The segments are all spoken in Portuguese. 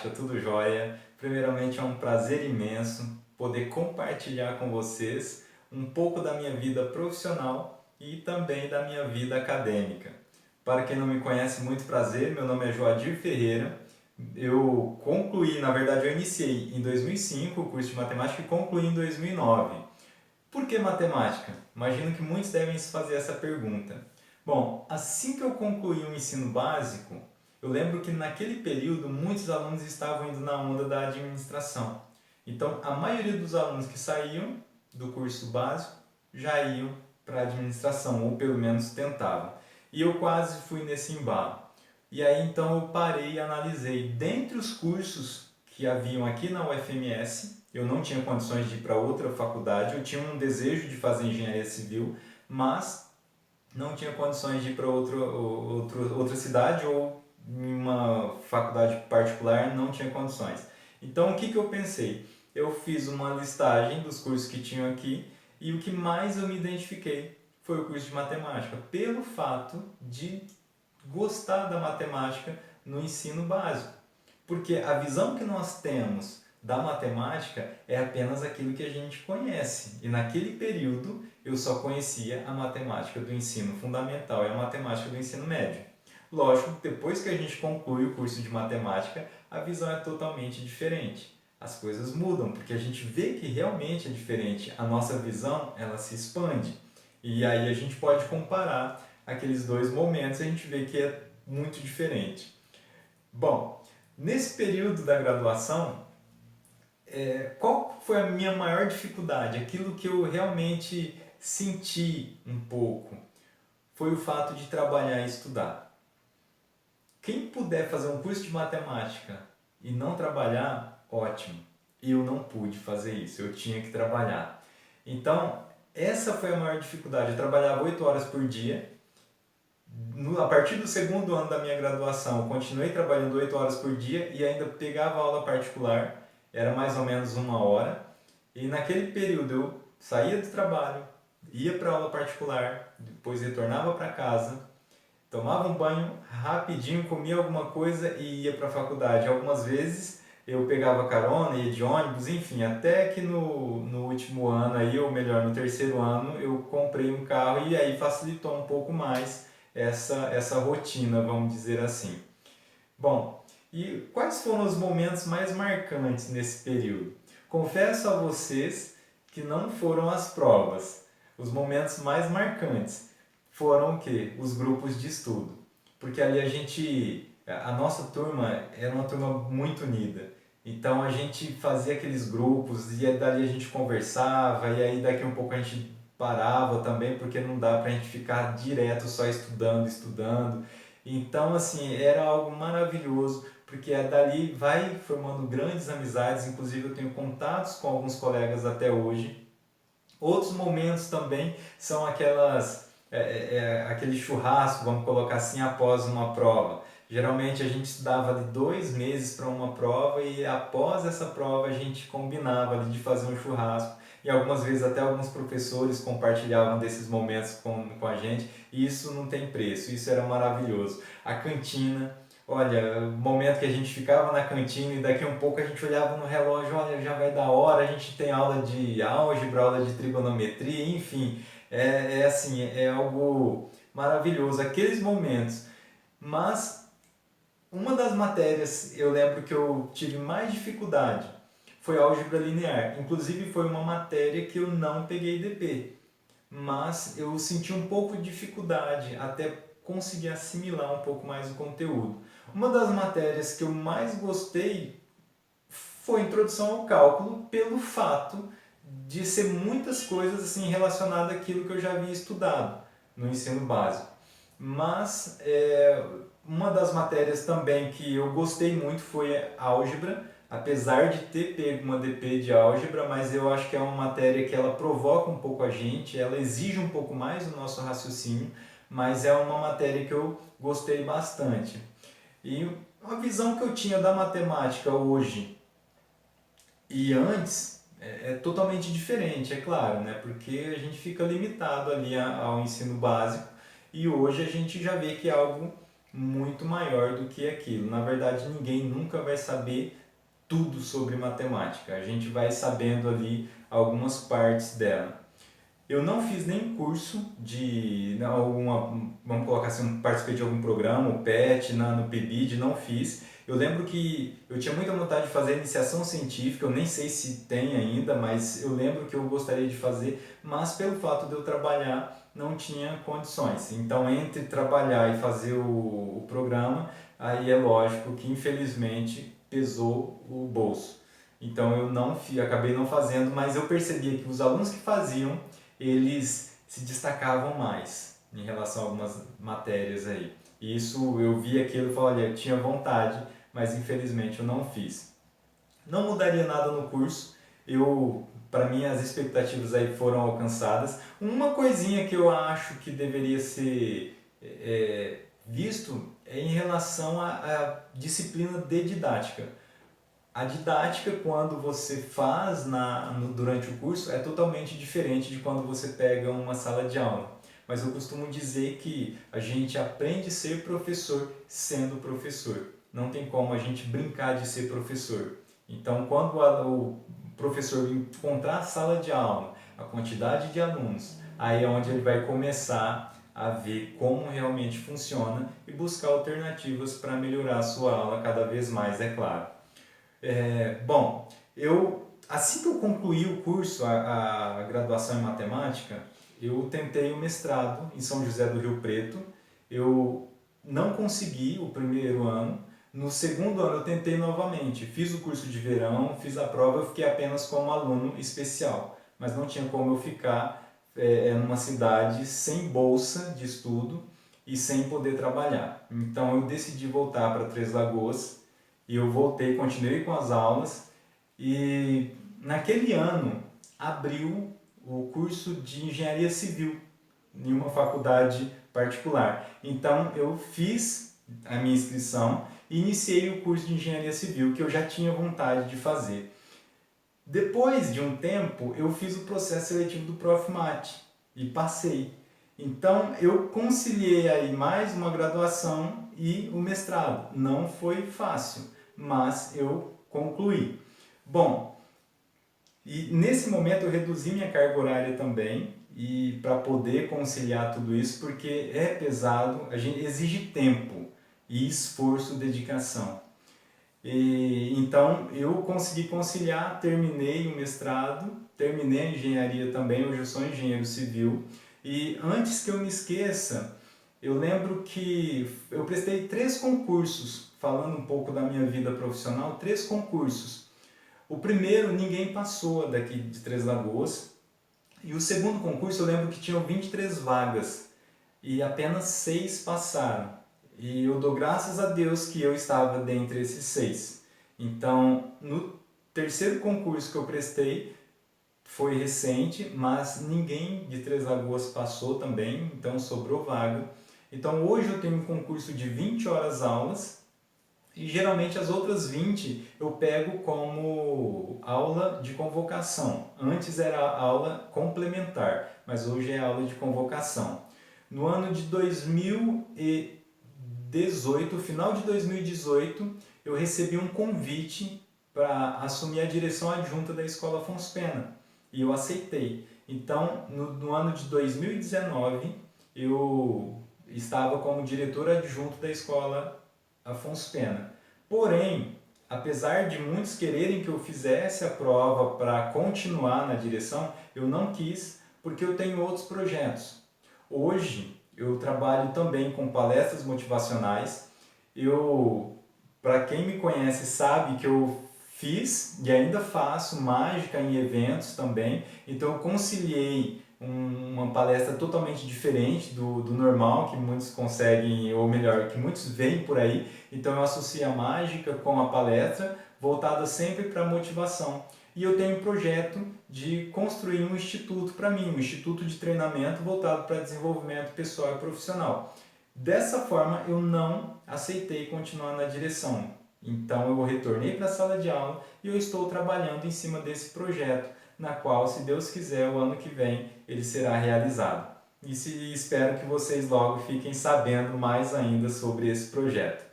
matemática, tudo jóia? Primeiramente é um prazer imenso poder compartilhar com vocês um pouco da minha vida profissional e também da minha vida acadêmica. Para quem não me conhece, muito prazer, meu nome é Joadir Ferreira. Eu concluí, na verdade eu iniciei em 2005 o curso de matemática e concluí em 2009. Por que matemática? Imagino que muitos devem se fazer essa pergunta. Bom, assim que eu concluí o ensino básico, eu lembro que naquele período muitos alunos estavam indo na onda da administração. Então, a maioria dos alunos que saíam do curso básico já iam para a administração, ou pelo menos tentavam. E eu quase fui nesse embalo. E aí então eu parei e analisei. Dentre os cursos que haviam aqui na UFMS, eu não tinha condições de ir para outra faculdade, eu tinha um desejo de fazer engenharia civil, mas não tinha condições de ir para outra cidade ou em uma faculdade particular, não tinha condições. Então o que, que eu pensei? Eu fiz uma listagem dos cursos que tinham aqui e o que mais eu me identifiquei foi o curso de matemática, pelo fato de gostar da matemática no ensino básico. Porque a visão que nós temos da matemática é apenas aquilo que a gente conhece. E naquele período eu só conhecia a matemática do ensino fundamental e a matemática do ensino médio. Lógico, depois que a gente conclui o curso de matemática, a visão é totalmente diferente. As coisas mudam, porque a gente vê que realmente é diferente. A nossa visão, ela se expande. E aí a gente pode comparar aqueles dois momentos e a gente vê que é muito diferente. Bom, nesse período da graduação, qual foi a minha maior dificuldade? Aquilo que eu realmente senti um pouco foi o fato de trabalhar e estudar. Quem puder fazer um curso de matemática e não trabalhar, ótimo. Eu não pude fazer isso, eu tinha que trabalhar. Então, essa foi a maior dificuldade. Eu trabalhava 8 horas por dia. A partir do segundo ano da minha graduação, eu continuei trabalhando 8 horas por dia e ainda pegava aula particular, era mais ou menos 1 hora. E naquele período eu saía do trabalho, ia para aula particular, depois retornava para casa, tomava um banho rapidinho, comia alguma coisa e ia para a faculdade. Algumas vezes eu pegava carona, ia de ônibus, enfim, até que no último ano, aí, ou melhor, no terceiro ano, eu comprei um carro e aí facilitou um pouco mais essa rotina, vamos dizer assim. Bom, e quais foram os momentos mais marcantes nesse período? Confesso a vocês que não foram as provas. Os momentos mais marcantes foram o quê? Os grupos de estudo. Porque ali a nossa turma era uma turma muito unida. Então a gente fazia aqueles grupos e dali a gente conversava e aí daqui um pouco a gente parava também porque não dá pra gente ficar direto só estudando, estudando. Então assim, era algo maravilhoso porque dali vai formando grandes amizades, inclusive eu tenho contatos com alguns colegas até hoje. Outros momentos também são aquele churrasco, vamos colocar assim, após uma prova. Geralmente a gente estudava de 2 meses para uma prova e após essa prova a gente combinava de fazer um churrasco. E algumas vezes até alguns professores compartilhavam desses momentos com a gente e isso não tem preço, isso era maravilhoso. A cantina, olha, o momento que a gente ficava na cantina e daqui a um pouco a gente olhava no relógio, olha, já vai dar hora, a gente tem aula de álgebra, aula de trigonometria, enfim, é assim, é algo maravilhoso, aqueles momentos. Mas uma das matérias eu lembro que eu tive mais dificuldade foi álgebra linear. Inclusive foi uma matéria que eu não peguei DP, mas eu senti um pouco de dificuldade até conseguir assimilar um pouco mais o conteúdo. Uma das matérias que eu mais gostei foi Introdução ao Cálculo, pelo fato de ser muitas coisas assim relacionadas àquilo que eu já havia estudado no ensino básico. Mas uma das matérias também que eu gostei muito foi a álgebra, apesar de ter pego uma DP de álgebra, mas eu acho que é uma matéria que ela provoca um pouco a gente, ela exige um pouco mais do nosso raciocínio, mas é uma matéria que eu gostei bastante. E uma visão que eu tinha da matemática hoje e antes é totalmente diferente, é claro, né? Porque a gente fica limitado ali ao ensino básico e hoje a gente já vê que é algo muito maior do que aquilo. Na verdade, ninguém nunca vai saber tudo sobre matemática. A gente vai sabendo ali algumas partes dela. Eu não fiz nenhum curso de alguma, vamos colocar assim, participei de algum programa, o PET, no PIBID, não fiz. Eu lembro que eu tinha muita vontade de fazer iniciação científica, eu nem sei se tem ainda, mas eu lembro que eu gostaria de fazer, mas pelo fato de eu trabalhar, não tinha condições. Então, entre trabalhar e fazer o programa, aí é lógico que infelizmente pesou o bolso. Então, eu não acabei não fazendo, mas eu percebia que os alunos que faziam, eles se destacavam mais em relação a algumas matérias aí. E isso eu vi aquilo e falei, olha, eu tinha vontade, mas infelizmente eu não fiz. Não mudaria nada no curso, para mim as expectativas aí foram alcançadas. Uma coisinha que eu acho que deveria ser visto é em relação à disciplina de didática. A didática, quando você faz durante o curso, é totalmente diferente de quando você pega uma sala de aula. Mas eu costumo dizer que a gente aprende a ser professor sendo professor. Não tem como a gente brincar de ser professor. Então, quando o professor encontrar a sala de aula, a quantidade de alunos, aí é onde ele vai começar a ver como realmente funciona e buscar alternativas para melhorar a sua aula cada vez mais, é claro. Bom, assim que eu concluí o curso, a graduação em matemática, eu tentei o mestrado em São José do Rio Preto. Eu não consegui o primeiro ano. No segundo ano eu tentei novamente. Fiz o curso de verão, fiz a prova, eu fiquei apenas como aluno especial. Mas não tinha como eu ficar numa cidade sem bolsa de estudo e sem poder trabalhar. Então eu decidi voltar para Três Lagoas e eu voltei, continuei com as aulas e naquele ano abriu o curso de engenharia civil em uma faculdade particular. Então eu fiz a minha inscrição e iniciei o curso de engenharia civil que eu já tinha vontade de fazer. Depois de um tempo eu fiz o processo seletivo do Profmat e passei. Então eu conciliei aí mais uma graduação e o mestrado. Não foi fácil, mas eu concluí. Bom, e nesse momento eu reduzi minha carga horária também e para poder conciliar tudo isso, porque é pesado, a gente exige tempo e esforço, dedicação. Então eu consegui conciliar, terminei o mestrado, terminei a engenharia também, hoje eu sou engenheiro civil. E antes que eu me esqueça, eu lembro que eu prestei 3 concursos, falando um pouco da minha vida profissional, 3 concursos. O primeiro ninguém passou daqui de Três Lagoas, e o segundo concurso eu lembro que tinham 23 vagas e apenas 6 passaram. E eu dou graças a Deus que eu estava dentre esses 6. Então, no terceiro concurso que eu prestei, foi recente, mas ninguém de Três Lagoas passou também, então sobrou vaga. Então, hoje eu tenho um concurso de 20 horas aulas e geralmente as outras 20 eu pego como aula de convocação. Antes era aula complementar, mas hoje é aula de convocação. No ano de 2018, final de 2018, eu recebi um convite para assumir a direção adjunta da Escola Afonso Pena e eu aceitei. Então, no ano de 2019, eu estava como diretor adjunto da Escola Afonso Pena. Porém, apesar de muitos quererem que eu fizesse a prova para continuar na direção, eu não quis porque eu tenho outros projetos. Hoje eu trabalho também com palestras motivacionais. Para quem me conhece sabe que eu fiz e ainda faço mágica em eventos também. Então eu conciliei uma palestra totalmente diferente do normal que muitos conseguem, ou melhor, que muitos veem por aí. Então eu associo a mágica com a palestra, voltada sempre para motivação. E eu tenho um projeto de construir um instituto para mim, um instituto de treinamento voltado para desenvolvimento pessoal e profissional. Dessa forma, eu não aceitei continuar na direção. Então, eu retornei para a sala de aula e eu estou trabalhando em cima desse projeto, na qual, se Deus quiser, o ano que vem ele será realizado. e espero que vocês logo fiquem sabendo mais ainda sobre esse projeto.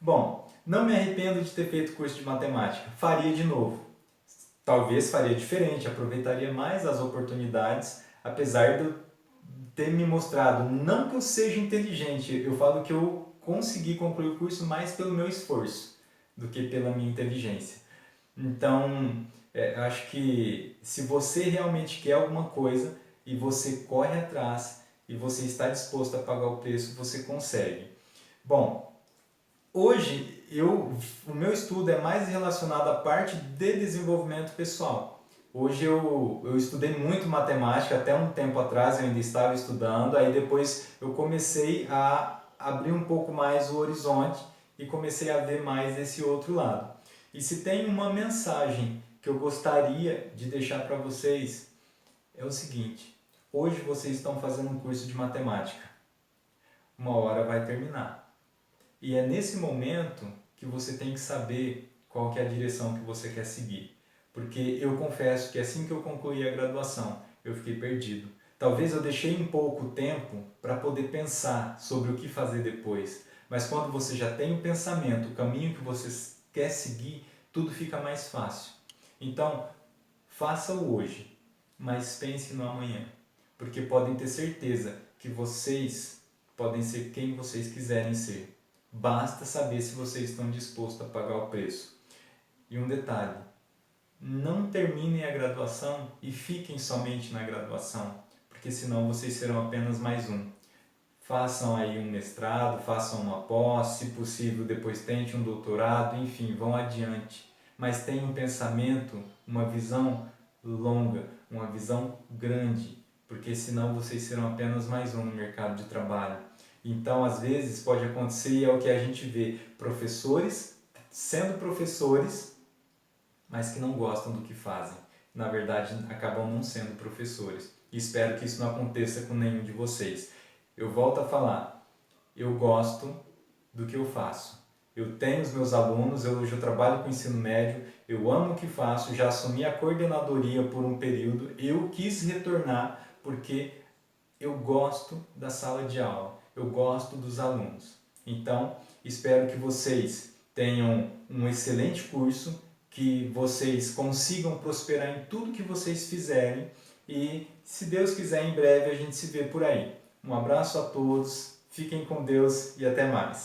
Bom, não me arrependo de ter feito curso de matemática, faria de novo. Talvez faria diferente, aproveitaria mais as oportunidades, apesar de eu ter me mostrado, não que eu seja inteligente, eu falo que eu consegui concluir o curso mais pelo meu esforço do que pela minha inteligência. Então, acho que se você realmente quer alguma coisa e você corre atrás e você está disposto a pagar o preço, você consegue. Bom, hoje o meu estudo é mais relacionado à parte de desenvolvimento pessoal. Hoje eu estudei muito matemática, até um tempo atrás eu ainda estava estudando, aí depois eu comecei a abrir um pouco mais o horizonte e comecei a ver mais esse outro lado. E se tem uma mensagem que eu gostaria de deixar para vocês, é o seguinte: hoje vocês estão fazendo um curso de matemática, uma hora vai terminar. E é nesse momento que você tem que saber qual que é a direção que você quer seguir. Porque eu confesso que assim que eu concluí a graduação, eu fiquei perdido. Talvez eu deixei um pouco tempo para poder pensar sobre o que fazer depois. Mas quando você já tem o pensamento, o caminho que você quer seguir, tudo fica mais fácil. Então, faça-o hoje, mas pense no amanhã. Porque podem ter certeza que vocês podem ser quem vocês quiserem ser. Basta saber se vocês estão dispostos a pagar o preço. E um detalhe, não terminem a graduação e fiquem somente na graduação, porque senão vocês serão apenas mais um. Façam aí um mestrado, façam uma pós, se possível depois tente um doutorado, enfim, vão adiante. Mas tenham um pensamento, uma visão longa, uma visão grande, porque senão vocês serão apenas mais um no mercado de trabalho. Então, às vezes, pode acontecer, e é o que a gente vê, professores sendo professores, mas que não gostam do que fazem. Na verdade, acabam não sendo professores. E espero que isso não aconteça com nenhum de vocês. Eu volto a falar, eu gosto do que eu faço. Eu tenho os meus alunos, eu já trabalho com ensino médio, eu amo o que faço, já assumi a coordenadoria por um período, eu quis retornar porque eu gosto da sala de aula, eu gosto dos alunos. Então, espero que vocês tenham um excelente curso, que vocês consigam prosperar em tudo que vocês fizerem e, se Deus quiser, em breve a gente se vê por aí. Um abraço a todos, fiquem com Deus e até mais.